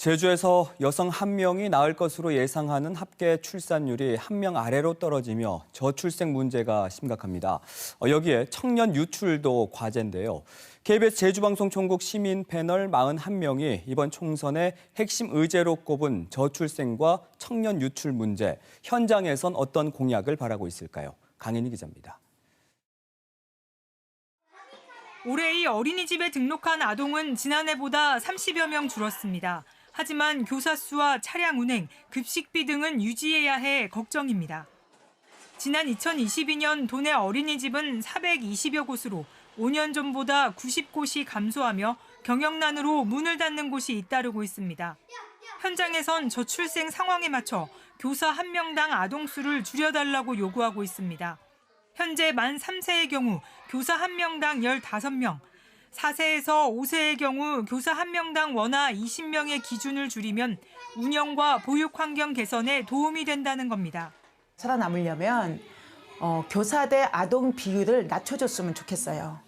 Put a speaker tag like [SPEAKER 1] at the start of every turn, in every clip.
[SPEAKER 1] 제주에서 여성 1명이 낳을 것으로 예상하는 합계 출산율이 1명 아래로 떨어지며 저출생 문제가 심각합니다. 여기에 청년 유출도 과제인데요. KBS 제주방송 총국 시민 패널 41명이 이번 총선의 핵심 의제로 꼽은 저출생과 청년 유출 문제, 현장에선 어떤 공약을 바라고 있을까요? 강인희 기자입니다.
[SPEAKER 2] 올해 이 어린이집에 등록한 아동은 지난해보다 30여 명 줄었습니다. 하지만 교사 수와 차량 운행, 급식비 등은 유지해야 해 걱정입니다. 지난 2022년 도내 어린이집은 420여 곳으로 5년 전보다 90곳이 감소하며 경영난으로 문을 닫는 곳이 잇따르고 있습니다. 현장에선 저출생 상황에 맞춰 교사 1명당 아동 수를 줄여달라고 요구하고 있습니다. 현재 만 3세의 경우 교사 1명당 15명, 4세에서 5세의 경우 교사 1명당 원화 20명의 기준을 줄이면 운영과 보육 환경 개선에 도움이 된다는 겁니다.
[SPEAKER 3] 살아남으려면 교사 대 아동 비율을 낮춰줬으면 좋겠어요.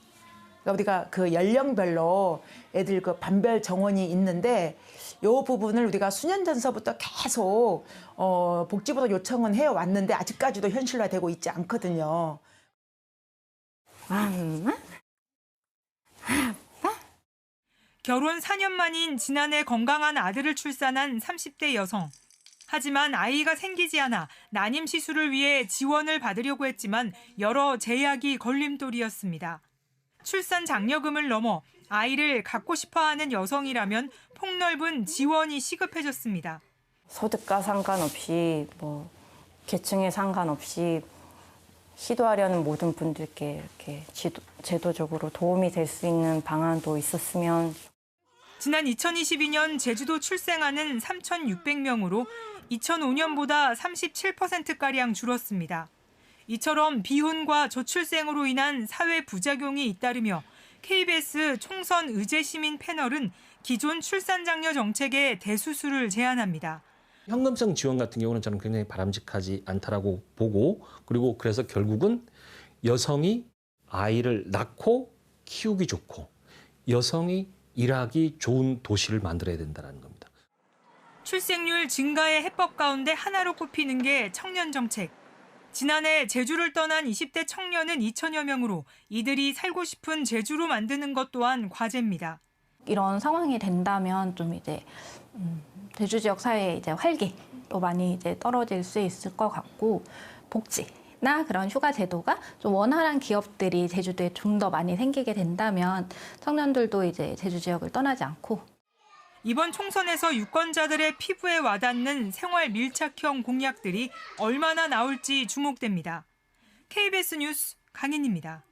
[SPEAKER 3] 그러니까 우리가 그 연령별로 애들 그 반별 정원이 있는데 이 부분을 우리가 수년 전서부터 계속 복지부로 요청은 해왔는데 아직까지도 현실화되고 있지 않거든요.
[SPEAKER 2] 결혼 4년 만인 지난해 건강한 아들을 출산한 30대 여성. 하지만 아이가 생기지 않아 난임 시술을 위해 지원을 받으려고 했지만 여러 제약이 걸림돌이었습니다. 출산 장려금을 넘어 아이를 갖고 싶어하는 여성이라면 폭넓은 지원이 시급해졌습니다.
[SPEAKER 4] 소득과 상관없이 계층에 상관없이 시도하려는 모든 분들께 이렇게 제도적으로 도움이 될 수 있는 방안도 있었으면.
[SPEAKER 2] 지난 2022년 제주도 출생아는 3,600명으로 2005년보다 37%가량 줄었습니다. 이처럼 비혼과 저출생으로 인한 사회 부작용이 잇따르며 KBS 총선 의제 시민 패널은 기존 출산 장려 정책의 대수술을 제안합니다.
[SPEAKER 5] 현금성 지원 같은 경우는 저는 굉장히 바람직하지 않다라고 보고, 그리고 그래서 결국은 여성이 아이를 낳고 키우기 좋고 여성이 일하기 좋은 도시를 만들어야 된다는 겁니다.
[SPEAKER 2] 출생률 증가의 해법 가운데 하나로 꼽히는 게 청년 정책. 지난해 제주를 떠난 20대 청년은 2천여 명으로 이들이 살고 싶은 제주로 만드는 것 또한 과제입니다.
[SPEAKER 6] 이런 상황이 된다면 좀 이제 제주 지역 사회의 이제 활기로 많이 이제 떨어질 수 있을 것 같고, 복지나 그런 휴가 제도가 좀 원활한 기업들이 제주도에 좀 더 많이 생기게 된다면 청년들도 이제 제주 지역을 떠나지 않고.
[SPEAKER 2] 이번 총선에서 유권자들의 피부에 와닿는 생활 밀착형 공약들이 얼마나 나올지 주목됩니다. KBS 뉴스 강인희입니다.